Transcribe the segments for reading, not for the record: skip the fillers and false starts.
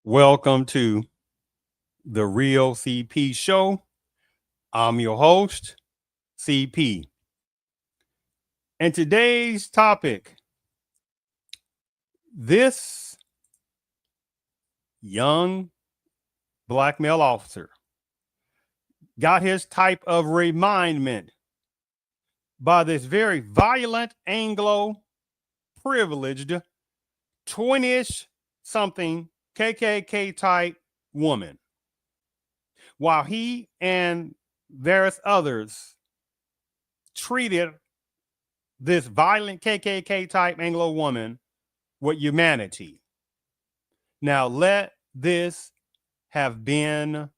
Welcome to the Real CP Show. I'm your host, CP. And today's topic, this young black male officer got his type of remindment by this very violent Anglo privileged 20ish something KKK type woman, while he and various others treated this violent KKK type Anglo woman with humanity. Now, let this have been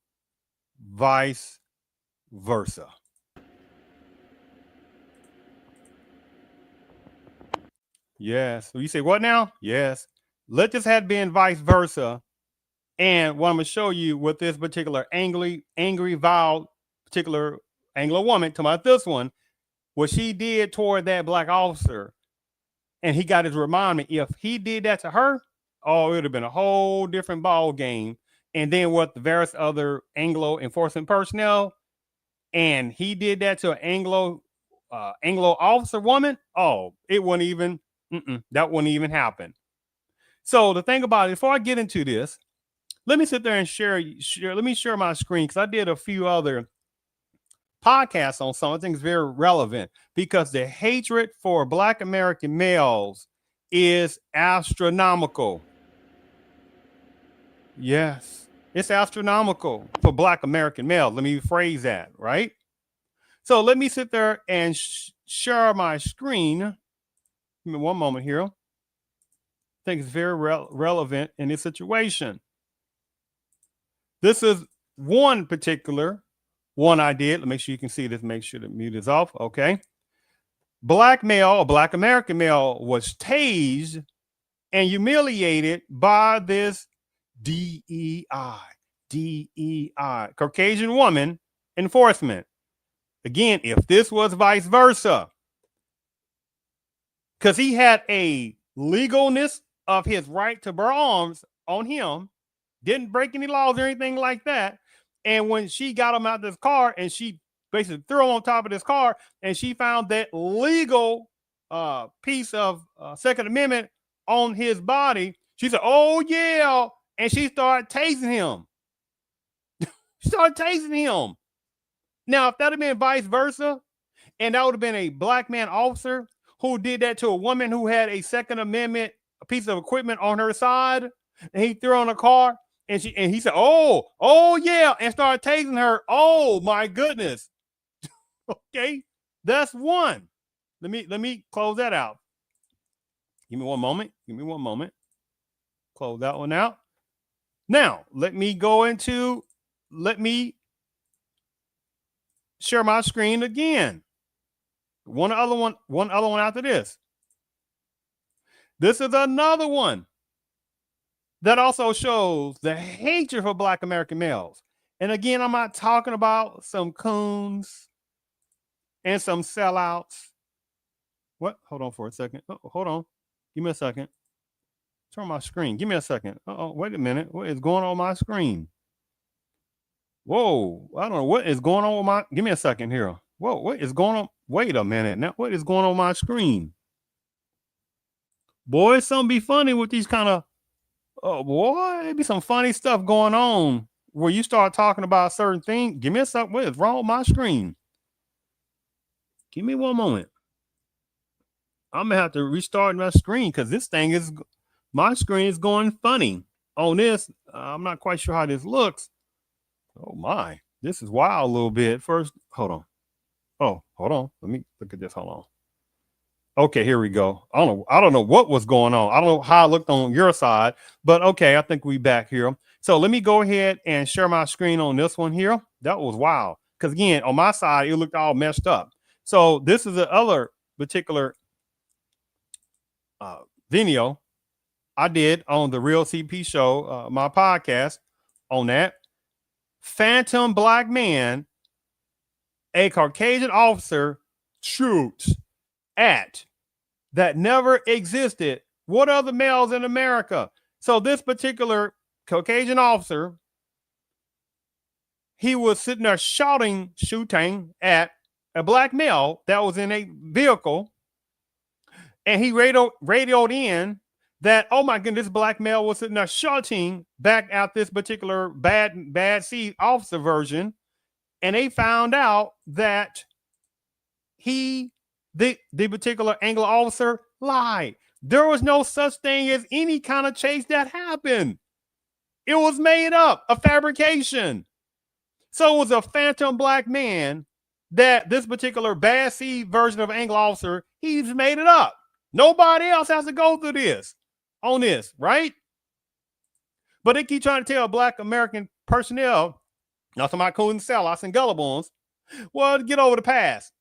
vice versa. Yes. You say, what now? Yes. Let this have been vice versa. And what I'm going to show you with this particular angry, vile, particular Anglo woman, talking about this one, what she did toward that black officer, and he got his remindment. If he did that to her, oh, it would have been a whole different ball game. And then what the various other Anglo enforcement personnel, and he did that to an Anglo officer woman. Oh, it wouldn't even. That wouldn't even happen. So the thing about it, before I get into this, let me sit there and share. Let me share my screen because I did a few other podcasts on something I think is very relevant, because the hatred for Black American males is astronomical. Yes, it's astronomical for Black American males. Let me rephrase that, right? So let me sit there and share my screen. Give me one moment here. I think it's very relevant in this situation. This is one particular one I did. Let me make sure you can see this. Make sure the mute is off. Okay. Black male, a Black American male, was tased and humiliated by this DEI, Caucasian woman enforcement. Again, if this was vice versa, because he had a legalness of his right to bear arms on him, didn't break any laws or anything like that. And when she got him out of this car and she basically threw him on top of this car, and she found that legal piece of Second Amendment on his body, she said, oh, yeah. And she started tasing him. She started tasing him. Now, if that had been vice versa, and that would have been a black man officer who did that to a woman who had a Second Amendment piece of equipment on her side, and he threw on a car, and he said, oh yeah, and started tasing her. Oh my goodness. Okay, that's one. Let me close that out. Give me one moment. Close that one out. Now let me share my screen again. One other one after this. This is another one that also shows the hatred for Black American males. And again, I'm not talking about some coons and some sellouts. What? Hold on for a second. Hold on. Give me a second. Turn my screen. Give me a second. Wait a minute. What is going on my screen? Whoa. I don't know what is going on with my. Give me a second here. Whoa. What is going on? Wait a minute. Now, what is going on my screen? Boy, something be funny with these kind of. Oh boy, it be some funny stuff going on where you start talking about a certain thing. Give me a second. What is wrong with my screen? Give me one moment. I'm gonna have to restart my screen because my screen is going funny on this. I'm not quite sure how this looks. Oh my, this is wild a little bit. First, hold on. Oh, hold on. Let me look at this. Hold on. Okay, here we go. I don't know what was going on. I don't know how it looked on your side, but okay, I think we back here. So let me go ahead and share my screen on this one here. That was wild. Because again, on my side, it looked all messed up. So this is the other particular video I did on the Real CP Show, my podcast on that. Phantom black man, a Caucasian officer, shoots at that never existed. What other males in America? So this particular Caucasian officer, he was sitting there shooting at a black male that was in a vehicle, and he radioed in that, oh my goodness, this black male was sitting there shooting back at this particular bad seed officer version, and they found out that the particular Anglo officer lied. There was no such thing as any kind of chase that happened. It was made up, a fabrication. So it was a phantom black man that this particular bad seed version of Anglo officer, he's made it up. Nobody else has to go through this on this, right? But they keep trying to tell black American personnel, not about cool and sell-outs and gullible ones, well, get over the past.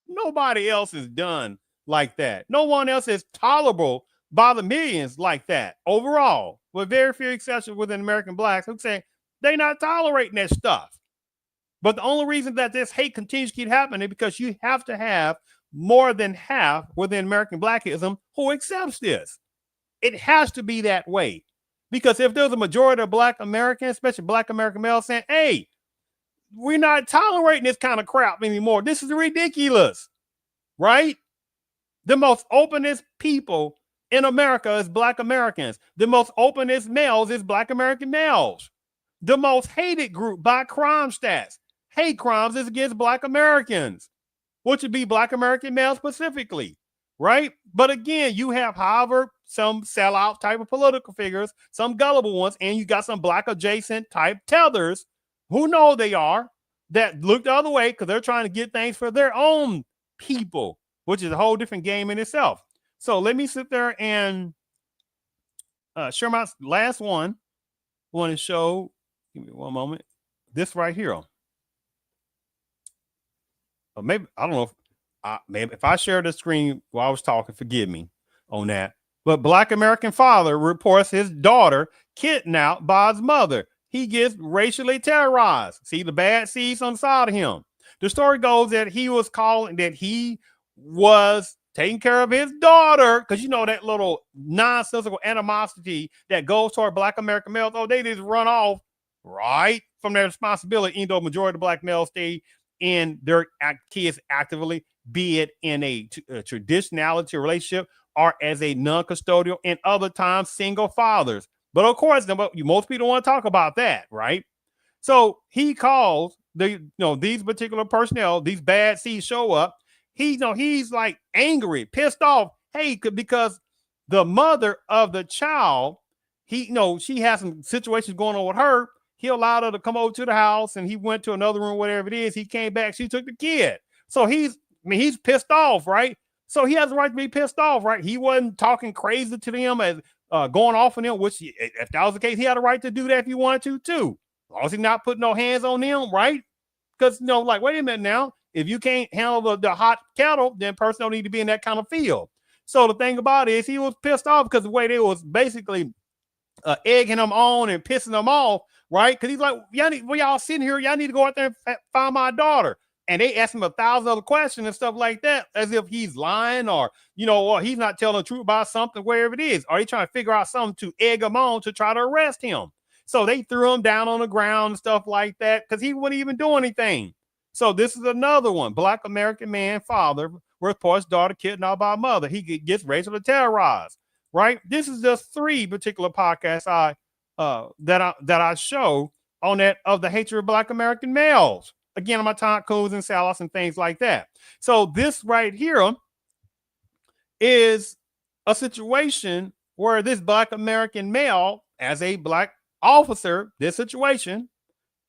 Nobody else is done like that. No one else is tolerable by the millions like that overall, with very few exceptions within American blacks who say they're not tolerating that stuff. But the only reason that this hate continues to keep happening is because you have to have more than half within American blackism who accepts this. It has to be that way. Because if there's a majority of black Americans, especially black American males, saying, hey, we're not tolerating this kind of crap anymore. This is ridiculous, right? The most openest people in America is black Americans. The most openest males is black American males. The most hated group by crime stats, hate crimes, is against black Americans, which would be black American males specifically, right? But again, you have, however, some sellout type of political figures, some gullible ones, and you got some black adjacent type tethers who know they are, that look the other way because they're trying to get things for their own people, which is a whole different game in itself. So let me sit there and share my last one. I want to show, give me one moment, this right here. Or maybe, I don't know, maybe if I share the screen while I was talking, forgive me on that. But black American father reports his daughter kidnapped by his mother. He gets racially terrorized. See the bad seeds on the side of him. The story goes that he was taking care of his daughter, because you know that little nonsensical animosity that goes toward black American males. Oh, they just run off right from their responsibility, even though majority of black males stay in their kids actively, be it in a traditionality relationship or as a non-custodial, and other times single fathers. But of course, most people don't want to talk about that, right? So he calls these particular personnel, these bad seeds show up. He's like angry, pissed off. Hey, because the mother of the child, she has some situations going on with her. He allowed her to come over to the house, and he went to another room, whatever it is. He came back. She took the kid. So he's pissed off, right? So he has the right to be pissed off, right? He wasn't talking crazy to them as going off on them, which if that was the case, he had a right to do that if he wanted to too. As long as he's not putting no hands on them, right? Because like, wait a minute now, if you can't handle the hot kettle, then person don't need to be in that kind of field. So the thing about it is he was pissed off because the way they was basically egging him on and pissing him off, right? Because he's like, y'all sitting here, y'all need to go out there and find my daughter. And they ask him 1,000 other questions and stuff like that, as if he's lying or he's not telling the truth about something, wherever it is. Or he trying to figure out something to egg him on to try to arrest him. So they threw him down on the ground and stuff like that because he wouldn't even do anything. So this is another one. Black American man, father, reports daughter kidnapped by mother. He gets racially terrorized, right? This is just 3 particular podcasts that I show on that of the hatred of black American males. Again, on my tacos and salads and things like that. So this right here is a situation where this black American male, as a black officer, this situation,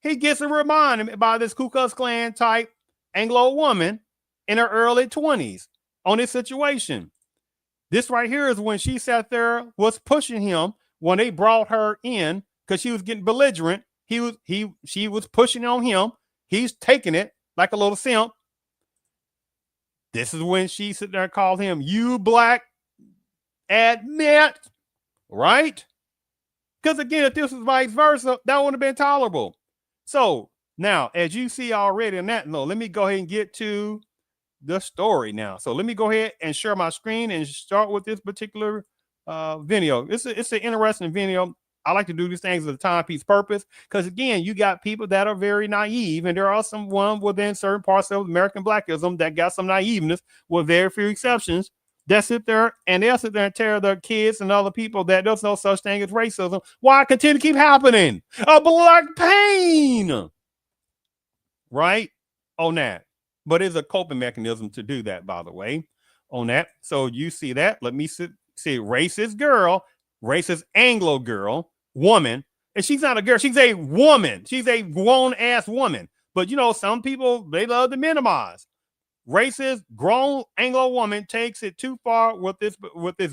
he gets a reminder by this Ku Klux Klan type Anglo woman in her early 20s on this situation. This right here is when she sat there, was pushing him when they brought her in because she was getting belligerent. She was pushing on him. He's taking it like a little simp. This is when she sit there and called him, you black, admit, right? Because again, if this was vice versa, that wouldn't have been tolerable. So now, as you see already on that note, let me go ahead and get to the story now. So let me go ahead and share my screen and start with this particular video. It's an interesting video. I like to do these things with a timepiece purpose because, again, you got people that are very naive, and there are someone within certain parts of American Blackism that got some naiveness, with very few exceptions, that sit there and they'll sit there and tell their kids and other people that there's no such thing as racism. Why continue to keep happening? A black pain, right? On that. But it's a coping mechanism to do that, by the way, on that. So you see that. Let me see racist girl, racist Anglo girl, woman. And she's not a girl. She's a woman. She's a grown-ass woman. But, you know, some people, they love to minimize. Racist, grown Anglo woman takes it too far with this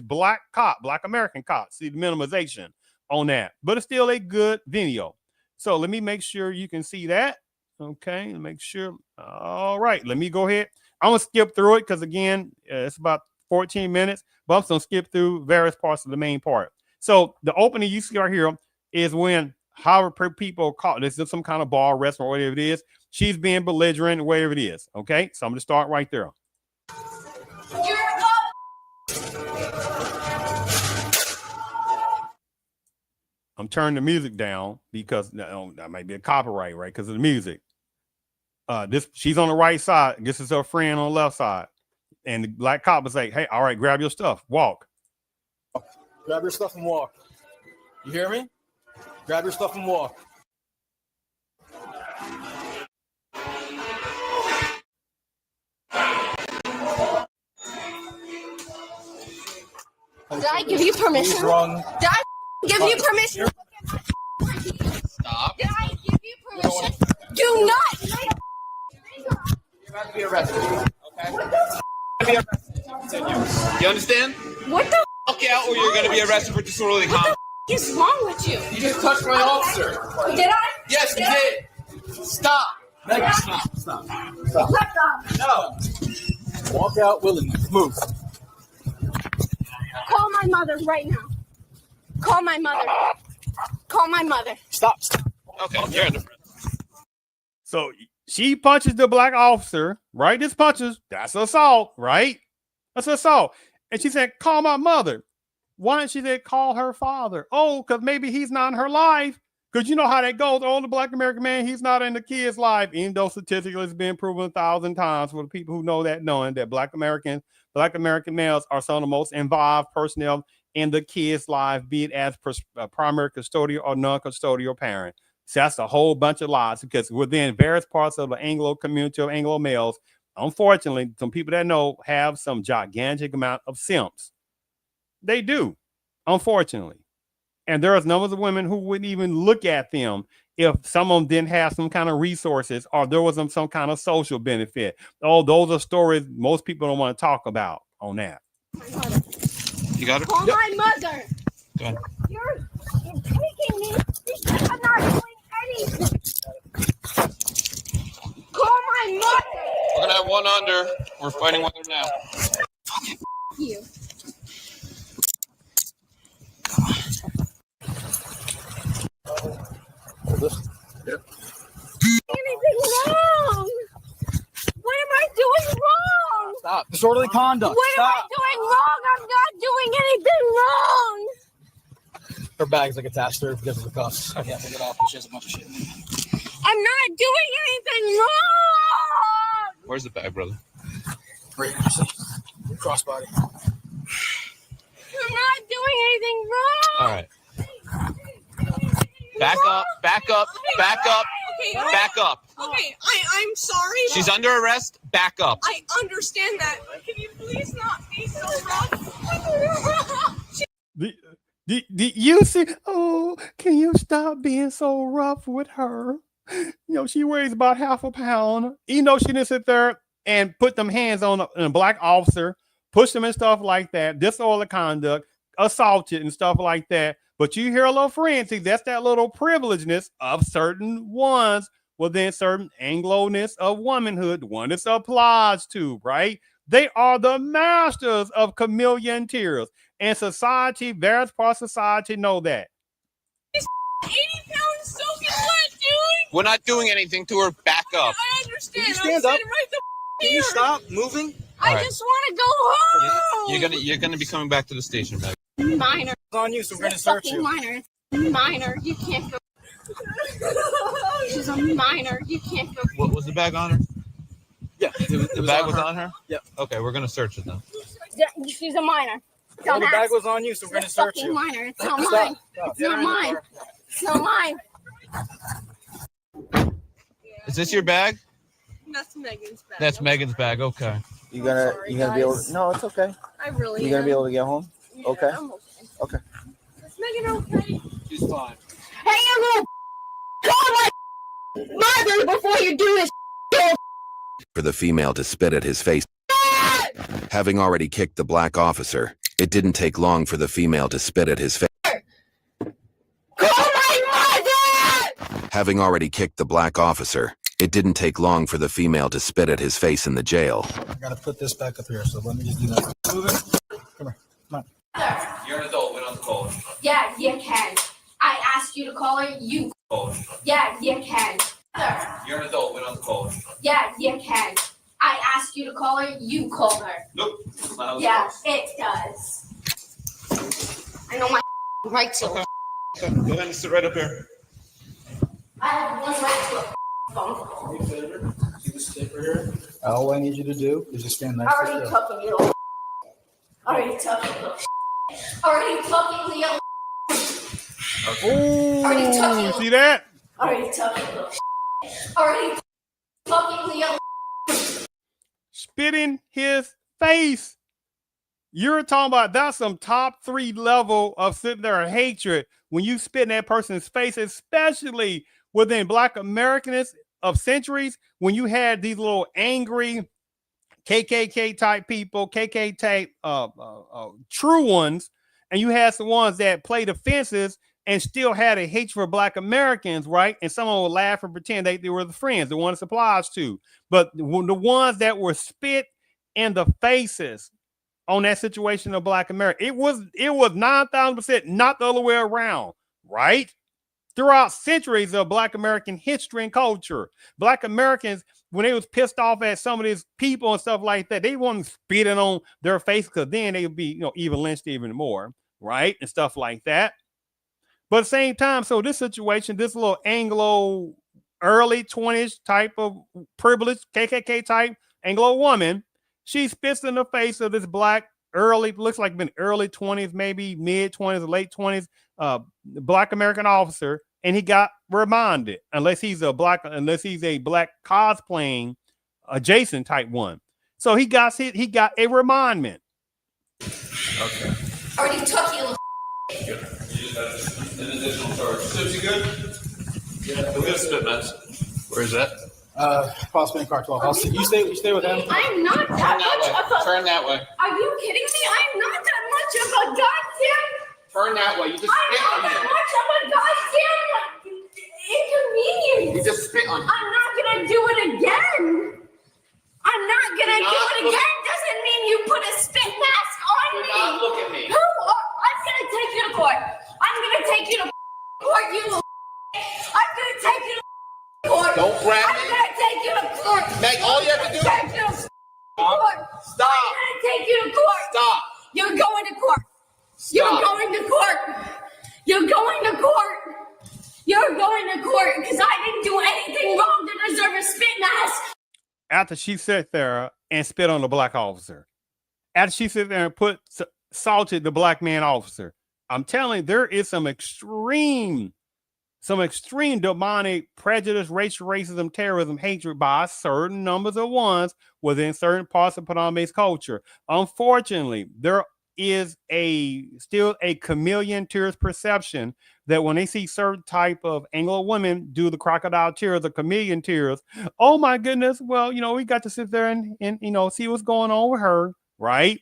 black cop, black American cop. See the minimization on that. But it's still a good video. So let me make sure you can see that. Okay, make sure. All right, let me go ahead. I'm gonna skip through it because, again, it's about 14 minutes, but I'm gonna skip through various parts of the main part. So the opening you see right here is when however people call this is some kind of bar, restaurant, whatever it is. She's being belligerent, whatever it is. Okay, so I'm gonna start right there. I'm turning the music down because that might be a copyright, right? Because of the music. She's on the right side. This is her friend on the left side. And the black cop was like, hey, all right, grab your stuff. Walk. Grab your stuff and walk. You hear me? Grab your stuff and walk. Did I give you permission? Did I give you permission? Stop. Did I give you permission? Do not. You're about to be arrested. Okay? You're about to be arrested. You understand? What the Walk out, or you're going to be arrested for disorderly conduct. What is wrong with you? You just touched my officer. Did I? Yes, you did. Stop. Megan, stop. Stop. No. Walk out willingly. Move. Call my mother right now. Call my mother. Call my mother. Stop. Okay, you're under arrest. So she punches the black officer, right? This punches, that's assault, right? That's assault. And she said, call my mother. Why didn't she say call her father? Oh, because maybe he's not in her life. Because you know how that goes. Oh, the black American man, he's not in the kid's life, even though statistically it's been proven 1,000 times for the people who know that, knowing that black American males are some of the most involved personnel in the kid's life, be it as primary custodial or non-custodial parent. So that's a whole bunch of lies, because within various parts of the Anglo community of Anglo males, unfortunately, some people that know have some gigantic amount of simps. They do, unfortunately. And there are numbers of women who wouldn't even look at them if some of them didn't have some kind of resources or there was some kind of social benefit. Oh, those are stories most people don't want to talk about on that. You got it? Call my mother. Go ahead. You're taking me because I'm not doing anything. Call my mother. We're going to have one under. We're fighting with her now. Fucking you. Yep. Anything wrong? What am I doing wrong? Stop. Disorderly conduct. What Stop. am I doing wrong? I'm not doing anything wrong. Her bag's like attached to her because of the cuffs. I can't take it off. She has a bunch of shit in it. I'm not doing anything wrong. Where's the bag, brother? Right here. See? Crossbody. I'm not doing anything wrong. All right. Back up, back up, back up, back up. Okay, I'm sorry. She's under arrest. Back up. I understand that. Can you please not be so rough? Do you see? Oh, can you stop being so rough with her? You know, she weighs about half a pound. Even though she didn't sit there and put them hands on a black officer, push them and stuff like that, disorderly conduct, assaulted and stuff like that. But you hear a little frenzy. That's that little privilegeness of certain ones within certain Anglo-ness of womanhood, one this applies to, right? They are the masters of chameleon tears. And society, various parts of society know that. 80 pounds soaking wet, dude. We're not doing anything to her. Back up. I understand. Can you stand I'm up? sitting right the Can you stop moving? I All right. just want to go home. You're gonna be coming back to the station, baby. Minor. It's on you, so we're gonna search you. Minor. Minor, you can't go. She's a minor, you can't go. What was the bag on her? Yeah, The bag was on her? Yep. Okay, we're gonna search it then. She's a minor. Well, the bag was on you, so we're gonna search you. Minor. It's not mine. It's not mine. It's not mine. Is this your bag? That's Megan's bag. That's Megan's bag. Okay. You gonna be able to, no, it's okay. I really You gonna be able to get home? Yeah, Okay. I'm okay. Okay. Is Megan okay? She's fine. Hey, you little call my mother before you do this. For the female to spit at his face. Having already kicked the black officer, it didn't take long for the female to spit at his face. Call my mother! Having already kicked the black officer, it didn't take long for the female to spit at his face in the jail. I gotta put this back up here, so let me just do that. Move it. Come here. Come on. You're an adult. We don't call her. Yeah, you can. I asked you to call her, you. Yeah, you can. You're an adult. We don't call her. Yeah, you can. I asked you to call her, you call her. Nope. Yeah, it does. I know my right to. Okay, go ahead and sit right up here. I have one right to a phone call. See the sticker here? All I need you to do is just stand next to Already it. talking, you little. Already talking, little. Already talking, Leo. Already Oh, talking. you see that? Already talking, little. Already talking, Leo. Spit in his face. You're talking about that's some top 3 level of sitting there hatred when you spit in that person's face, especially within Black Americanists of centuries, when you had these little angry KKK type people, KKK type true ones, and you had some ones that played offenses and still had a hatred for Black Americans, right? And someone would laugh and pretend they were the friends, the ones it applies to. But the ones that were spit in the faces on that situation of Black America, it was 9,000% not the other way around, right? Throughout centuries of Black American history and culture, Black Americans, when they was pissed off at some of these people and stuff like that, they wasn't spitting on their face because then they would be, even lynched even more, right? And stuff like that. But at the same time, so this situation, this little Anglo early 20s type of privileged KKK type Anglo woman, she spits in the face of this Black looks like been early 20s, maybe mid 20s, late 20s, Black American officer, and he got reminded, unless he's a Black cosplaying adjacent type one. So he got a remindment. Okay. Already talking, little. You just got an additional charge. Is you good? Yeah. We have spit meds. Where is that? Possibly in car 12. You stay with him. I'm not that much of a. Turn that way. Are you kidding me? I'm not that much of a goddamn. Turn that way. You just I'm spit not on that him. much of a goddamn inconvenience. You just spit on him. I'm not gonna do it again. I'm not gonna do it again. Doesn't mean you put a spit mask on Do me. not look at me. Who? I'm gonna take you to court. I'm gonna take you to court, you little. I'm gonna take you to court. Don't grab I'm me. gonna take you to court. Meg, all you have to do. Take you to court. Stop. I'm gonna take you to court. Stop. You're going to court. You're Stop. going to court. You're going to court. You're going to court because I didn't do anything wrong to deserve a spit mask. After she sat there and spit on the Black officer, after she sat there and salted the Black man officer, I'm telling you, there is some extreme demonic prejudice, racial racism, terrorism, hatred by certain numbers of ones within certain parts of Panama-based culture. Unfortunately, there is still a chameleon tears perception that when they see certain type of Anglo women do the crocodile tears, the chameleon tears, oh my goodness, well, we got to sit there and see what's going on with her, right?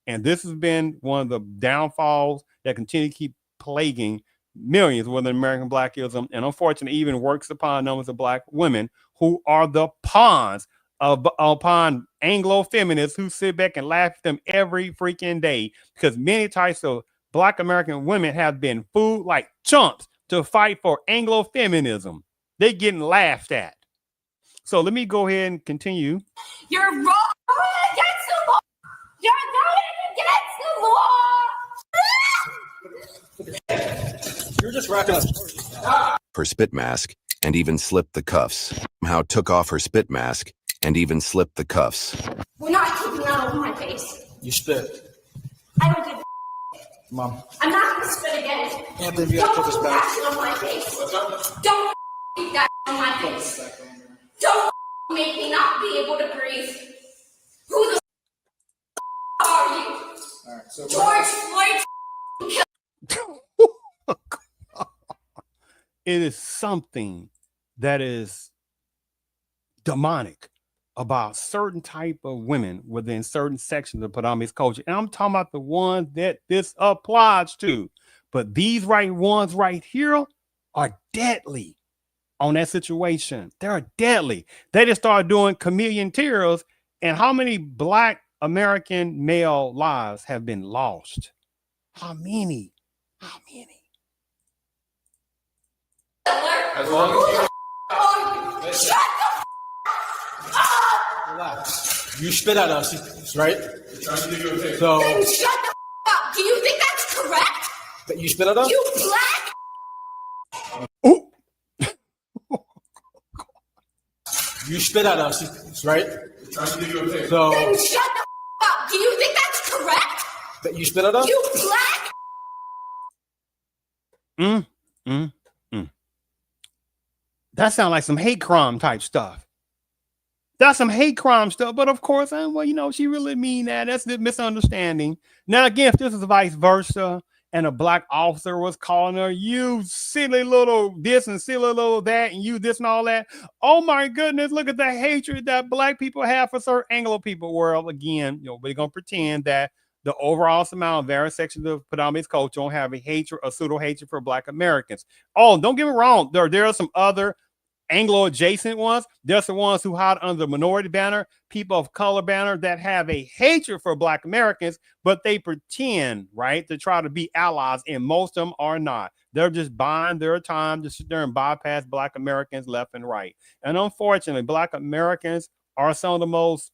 And this has been one of the downfalls that continue to keep plaguing millions within American Blackism, and unfortunately even works upon numbers of Black women who are the pawns upon Anglo feminists who sit back and laugh at them every freaking day, because many types of Black American women have been fooled like chumps to fight for Anglo feminism. They're getting laughed at. So let me go ahead and continue. You're wrong. Against the law. You're going against the law. You're just racking up. Her spit mask and even slipped the cuffs. Somehow took off her spit mask and even slipped the cuffs. We're not keeping that over my face. You spit. I don't give Mom. I'm not gonna spit again. Anthony, you gotta put this Don't back. that shit on my face. Don't keep that on my face. Don't make me not be able to breathe. Who the are you? All right, so George Floyd. It is something that is demonic about certain type of women within certain sections of predominant culture. And I'm talking about the ones that this applies to. But these ones right here are deadly on that situation. They're deadly. They just started doing chameleon tears. And how many Black American male lives have been lost? How many? How many? As long as you Shut the up! relax. You spit at us, right? trying to give you a taste. So Then shut the up! Do you think that's correct? that you spit at us? You black? Oh, You spit at us, right? Trying to give you a taste. So Then shut the up! Do you think that's correct? that you spit at us? You black? that sounds like some hate crime type stuff. That's some hate crime stuff. But of course, well, she really mean that. That's the misunderstanding. Now, again, if this is vice versa, and a Black officer was calling her, you silly little this and silly little that, and you this and all that. Oh my goodness, look at the hatred that Black people have for certain Anglo people. Well, again, we're gonna pretend that the overall amount of various sections of predominant culture don't have a hatred or pseudo hatred for Black Americans. Oh, don't get me wrong. There are some other Anglo adjacent ones. There's the ones who hide under the minority banner, people of color banner that have a hatred for Black Americans, but they pretend, right, to try to be allies, and most of them are not. They're just buying their time to sit there and bypass Black Americans left and right. And unfortunately, Black Americans are some of the most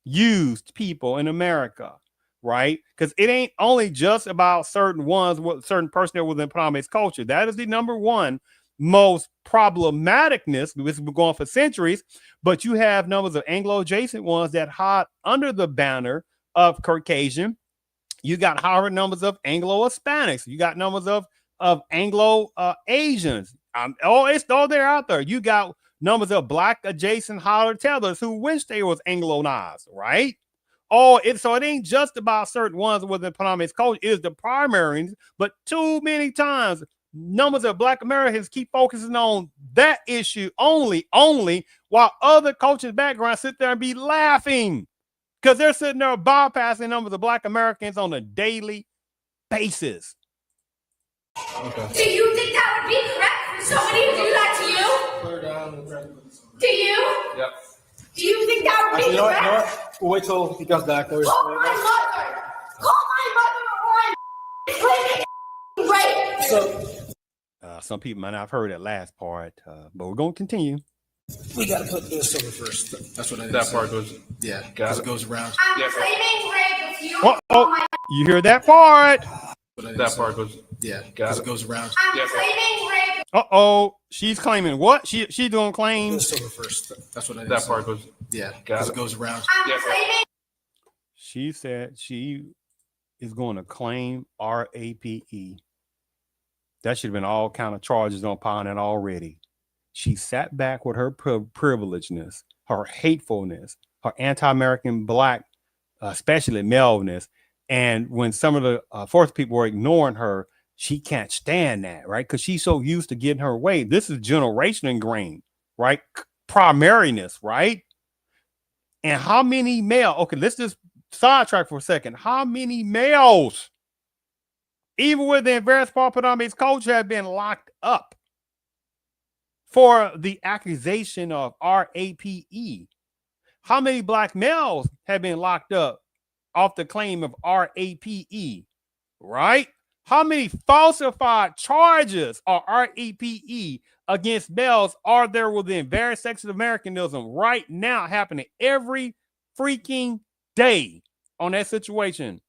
used people in America, right? Because it ain't only just about certain ones with certain personnel within predominant culture. That is the number one most problematicness, which has been going for centuries, but you have numbers of Anglo adjacent ones that hide under the banner of Caucasian. You got higher numbers of Anglo Hispanics. You got numbers of Anglo Asians. It's all there out there. You got numbers of Black adjacent holler tellers who wish they was Anglo-nized, right? So it ain't just about certain ones within predominant culture. It is the primaries, but too many times numbers of Black Americans keep focusing on that issue only, while other cultures' backgrounds sit there and be laughing because they're sitting there bypassing numbers of Black Americans on a daily basis. Okay. Do you think that would be correct for somebody to do that to you? Clear down. Do you? Yep. Do you think that would Actually, be you know what? correct? We'll wait till he comes back. There's Call my mother! Call my mother or I'm right. So Some people might not have heard that last part, but we're going to continue. we gotta put this over first. That's what I That part goes. Yeah, Got because it. it goes around. I'm Yeah, claiming rape if you don't call Oh, my you hear that part? That part goes. Yeah, Got because it. it goes around. I'm Yeah, claiming rape. Uh-oh, she's claiming what? She doing claims. This over first. That's what I That part goes. Yeah, Got because it. it goes around. I'm Yeah, claiming She said she is going to claim RAPE. That should have been all kind of charges upon it already. She sat back with her privilegeness, her hatefulness, her anti-American Black, especially maleness. And when some of the force people were ignoring her, she can't stand that, right? Because she's so used to getting her way. This is generation ingrained, right? Primariness, right? And how many male? Okay, let's just sidetrack for a second. How many males, even within various predominant culture, have been locked up for the accusation of RAPE? How many Black males have been locked up off the claim of RAPE, right? How many falsified charges or RAPE against males are there within various sections of Americanism right now happening every freaking day on that situation?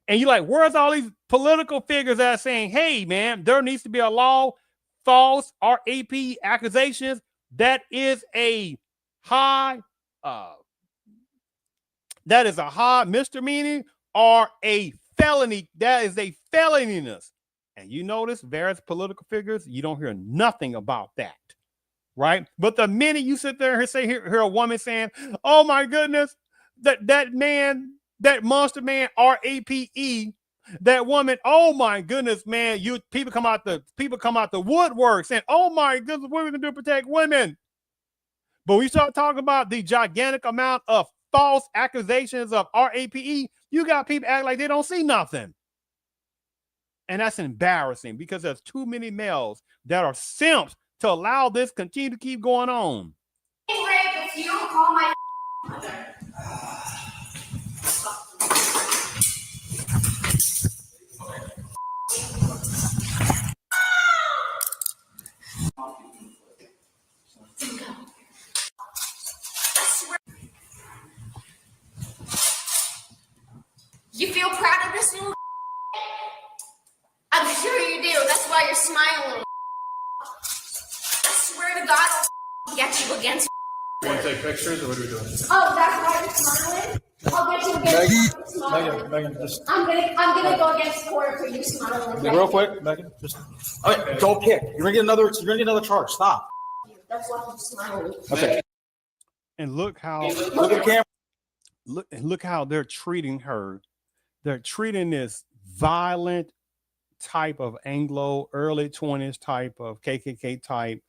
And you're like, where's all these political figures that are saying, hey, man, there needs to be a law, false RAP accusations. That is a high, misdemeanor or a felony. That is a felony-ness. And you notice various political figures, you don't hear nothing about that. Right? But the minute you sit there and hear a woman saying, oh my goodness, that man, that monster man, RAPE, that woman, oh my goodness, man, people come out the woodwork saying, oh my goodness, what are we gonna do to protect women? But we start talking about the gigantic amount of false accusations of RAPE, you got people act like they don't see nothing. And that's embarrassing because there's too many males that are simps to allow this continue to keep going on. If you don't call my mother. You feel proud of this little? I'm sure you do. That's why you're smiling. I swear to God, I'll get you against. You want to take pictures or what are we doing? Oh, that's why you're smiling. I'll get you against smiling. Megan, just I'm gonna go against court for you smiling. real quick, Megan. Just don't kick. You're gonna get another charge. Stop. That's why you're smiling. Okay. And look how Look at the camera. look how they're treating her. They're treating this violent type of Anglo early 20s type of KKK type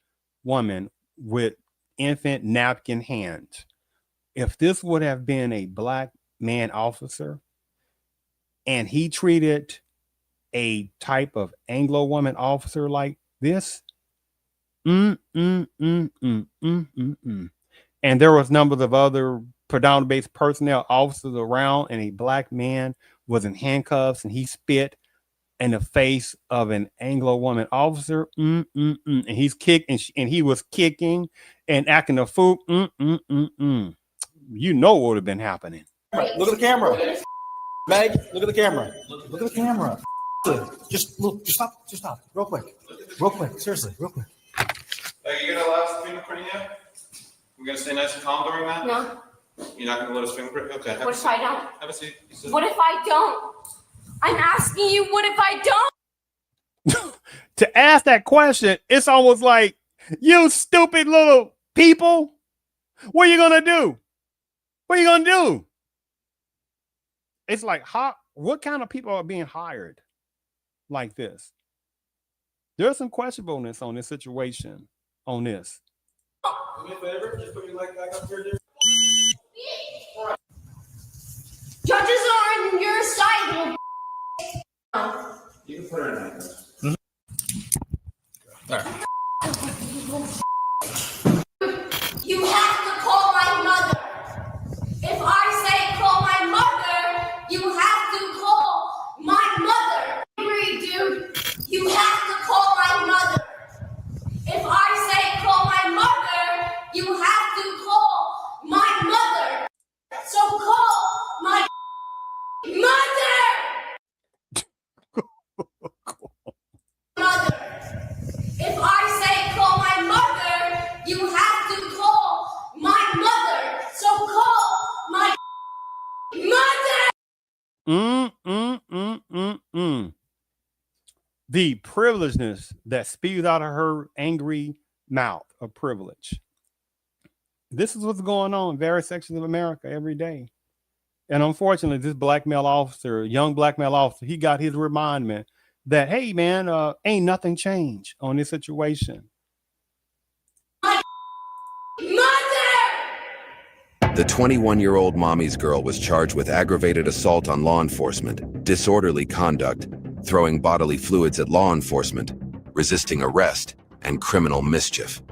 woman with infant napkin hands. If this would have been a black man officer and he treated a type of Anglo woman officer like this, and there was numbers of other predominantly based personnel officers around, and a black man was in handcuffs and he spit in the face of an Anglo woman officer, and he's kicking, and he was kicking and acting a fool. You know what would have been happening. Look at the camera. Meg, look at the camera. Look at the camera. Just stop. Real quick. Seriously, real quick. Are you gonna allow us to fingerprint you? We're gonna stay nice and calm during that? No. You're not gonna let us fingerprint? Okay. What if I don't? Have a seat. What if I don't? I'm asking you, what if I don't? To ask that question, it's almost like, you stupid little people, what are you gonna do? What are you gonna do? It's like, what kind of people are being hired like this? There's some questionableness on this situation, on this. Do me a favor, just put your leg back up here, dear. Judges are on your side, you. You can put her in handcuffs. All right. You have to call my mother. If I say call my mother, you have to call my mother. Agree, dude. You have to call my mother. If I say call my mother, you have to call my mother. So call my mother. Mother. If I say call my mother, you have to call my mother. So call my mother. The privilegeness that spews out of her angry mouth of privilege. This is what's going on in various sections of America every day. And unfortunately, this black male officer, young black male officer, he got his remindment that, hey, man, ain't nothing changed on this situation. Mother! The 21-year-old mommy's girl was charged with aggravated assault on law enforcement, disorderly conduct, throwing bodily fluids at law enforcement, resisting arrest, and criminal mischief.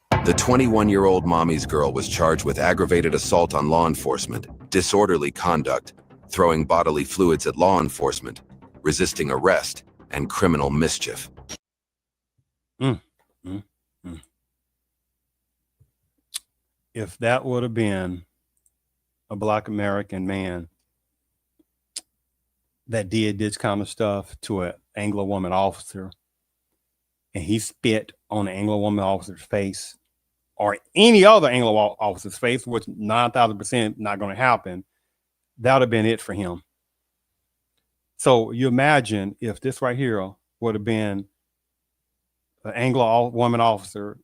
The 21-year-old mommy's girl was charged with aggravated assault on law enforcement, disorderly conduct, throwing bodily fluids at law enforcement, resisting arrest, and criminal mischief. If that would have been a black American man, that did this kind of stuff to an Anglo woman officer, and he spit on the Anglo woman officer's face or any other Anglo officer's face, which 9,000% not going to happen, that would have been it for him. So you imagine if this right here would have been an Anglo woman officer,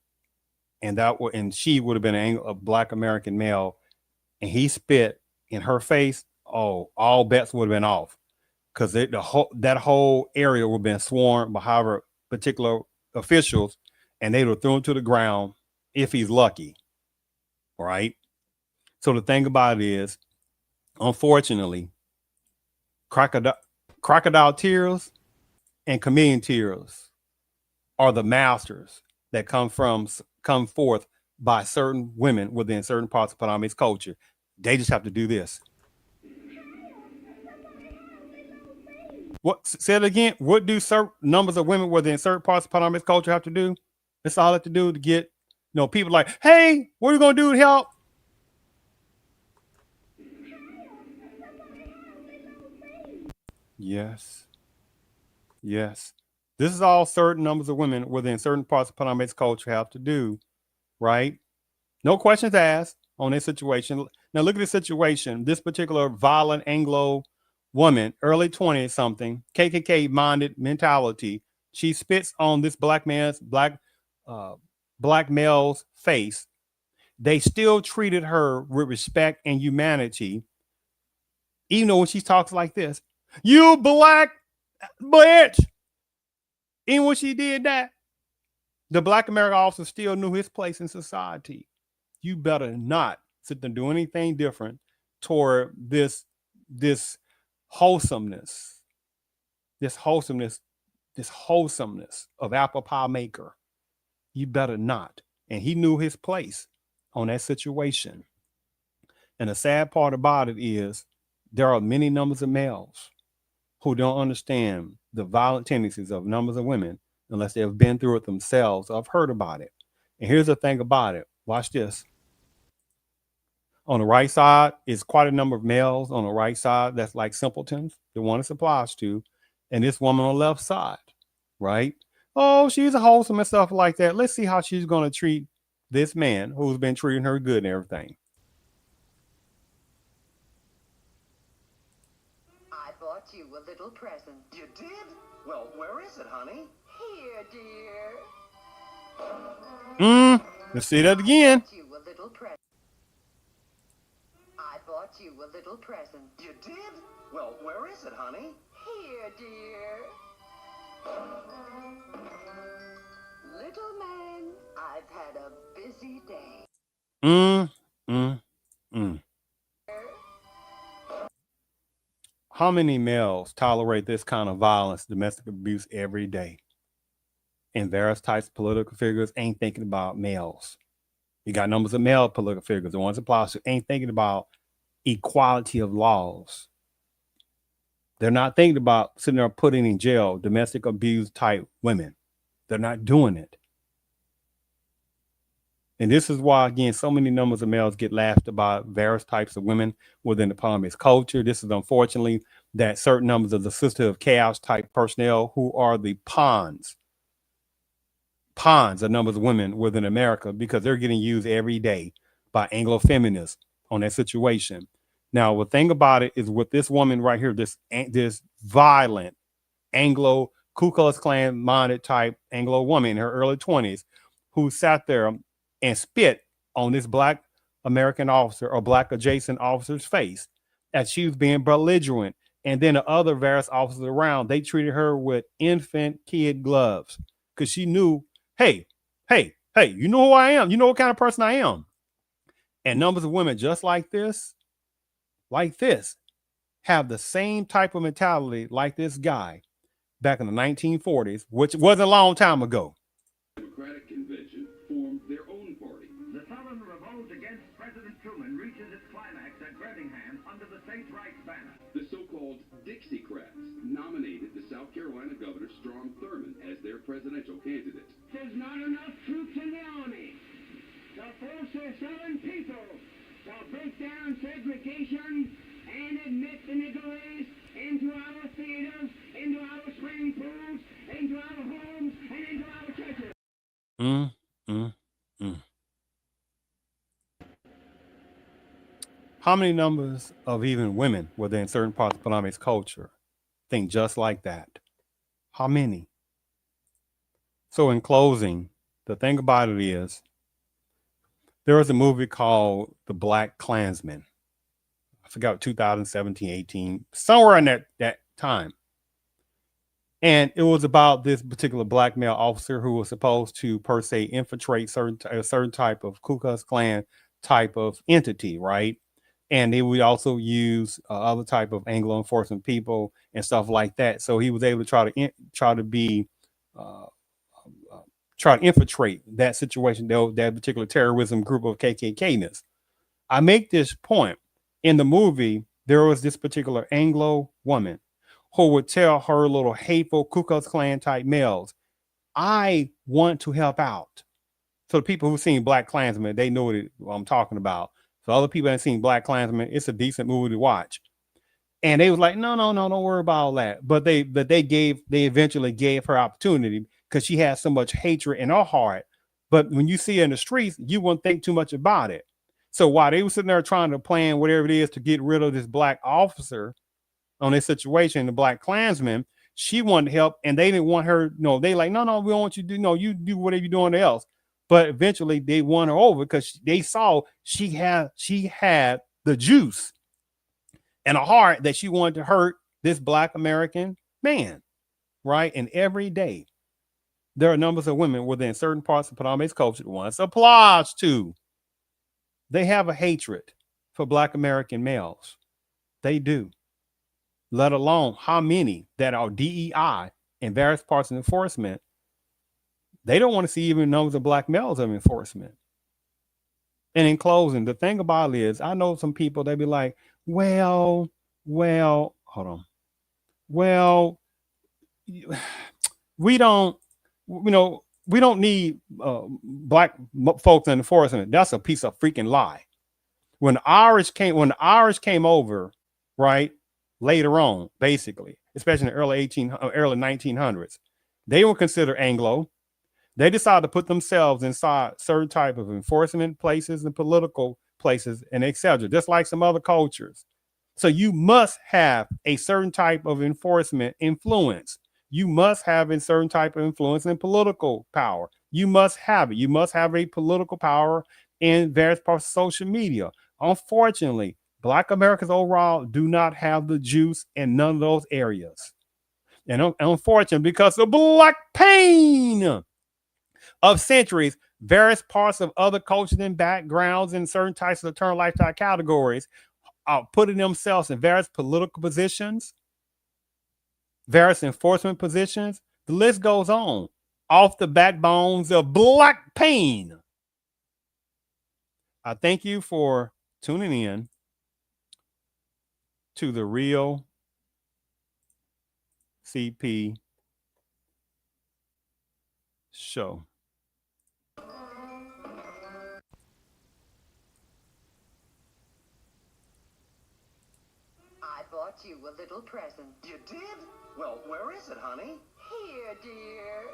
and she would have been a Black American male, and he spit in her face. Oh, all bets would have been off, because that whole area would have been swarmed by however particular officials, and they would have thrown him to the ground if he's lucky, right? So the thing about it is, unfortunately, crocodile tears and chameleon tears are the masters that come forth by certain women within certain parts of Panamese culture. They just have to do this. What, say it again? What do certain numbers of women within certain parts of Panamese culture have to do? That's all they have to do to get, people like, hey, what are you gonna do to help? Yes. This is all certain numbers of women within certain parts of Panamese culture have to do, right? No questions asked on this situation. Now look at this situation. This particular violent Anglo woman, early 20s something, KKK minded mentality. She spits on this black male's face. They still treated her with respect and humanity, even though when she talks like this, you black bitch. Even when she did that, the Black American officer still knew his place in society. You better not sit there and do anything different toward this wholesomeness of apple pie maker. You better not. And he knew his place on that situation. And the sad part about it is there are many numbers of males who don't understand the violent tendencies of numbers of women unless they have been through it themselves or have heard about it. And here's the thing about it. Watch this. On the right side is quite a number of males on the right side that's like simpletons, the one this applies to, and this woman on the left side, right? Oh, she's a wholesome and stuff like that. Let's see how she's going to treat this man who's been treating her good and everything. I bought you a little present. You did? Well, where is it, honey? Here, dear. Let's see that again. I bought you a little present. You did? Well, where is it, honey? Here, dear. Little man, I've had a busy day. How many males tolerate this kind of violence, domestic abuse every day? And various types of political figures ain't thinking about males. You got numbers of male political figures, the ones that applies to ain't thinking about equality of laws. They're not thinking about sitting there putting in jail domestic abuse type women. They're not doing it. And this is why, again, so many numbers of males get laughed about various types of women within the Panamese culture. This is unfortunately that certain numbers of the sister of chaos type personnel who are the pawns of numbers of women within America, because they're getting used every day by Anglo feminists on that situation. Now, the thing about it is with this woman right here, this violent Anglo Ku Klux Klan minded type Anglo woman in her early 20s who sat there and spit on this Black American officer or Black adjacent officer's face as she was being belligerent. And then the other various officers around, they treated her with infant kid gloves because she knew, hey, you know who I am. You know what kind of person I am. And numbers of women just like this, have the same type of mentality like this guy back in the 1940s, which wasn't a long time ago. Democratic Convention formed their own party. The Southern revolt against President Truman reaches its climax at Birmingham under the states' rights banner. The so-called Dixiecrats nominated the South Carolina Governor Strom Thurmond as their presidential candidate. There's not enough troops in the army to force the Southern people to break down segregation and admit the Negroes into our Mm, mm, mm. How many numbers of even women were there in certain parts of Palamese culture? Think just like that. How many? So, in closing, the thing about it is, there was a movie called The Black Klansman. I forgot 2017, 18, somewhere in that time. And it was about this particular black male officer who was supposed to, per se, infiltrate a certain type of Ku Klux Klan type of entity, right? And they would also use other type of Anglo enforcement people and stuff like that. So he was able to try to be uh, try to infiltrate that situation, that particular terrorism group of KKK-ness. I make this point in the movie. There was this particular Anglo woman who would tell her little hateful Ku Klux Klan type males, I want to help out. So the people who've seen Black Klansman, they know what I'm talking about. So other people that have seen Black Klansman, it's a decent movie to watch. And they was like, no, don't worry about all that. But they eventually gave her opportunity because she had so much hatred in her heart. But when you see her in the streets, you wouldn't think too much about it. So while they were sitting there trying to plan whatever it is to get rid of this black officer on this situation, the Black Klansman, she wanted help, and they didn't want her. No, they like, no, we don't want you to do. No, you do whatever you're doing else. But eventually, they won her over because they saw she had the juice and a heart that she wanted to hurt this Black American man, right? And every day, there are numbers of women within certain parts of Palamese culture once applies to. They have a hatred for Black American males. They do. Let alone how many that are DEI in various parts of enforcement. They don't want to see even numbers of Black males of enforcement. And in closing, the thing about it is, I know some people, they be like, well, hold on. Well, we don't, we don't need Black folks in enforcement. That's a piece of freaking lie. When the Irish came over, right, later on, basically, especially in the early 1900s, they were considered Anglo. They decided to put themselves inside certain type of enforcement places and political places and etc., just like some other cultures. So you must have a certain type of enforcement influence. You must have a certain type of influence in political power. You must have it. You must have a political power in various parts of social media. Unfortunately, Black Americans overall do not have the juice in none of those areas. And unfortunately, because of Black pain of centuries, various parts of other cultures and backgrounds and certain types of eternal lifetime categories are putting themselves in various political positions, various enforcement positions. The list goes on. Off the backbones of Black pain. I thank you for tuning in to the Real CP show. I bought you a little present. You did? Well, where is it, honey? Here, dear.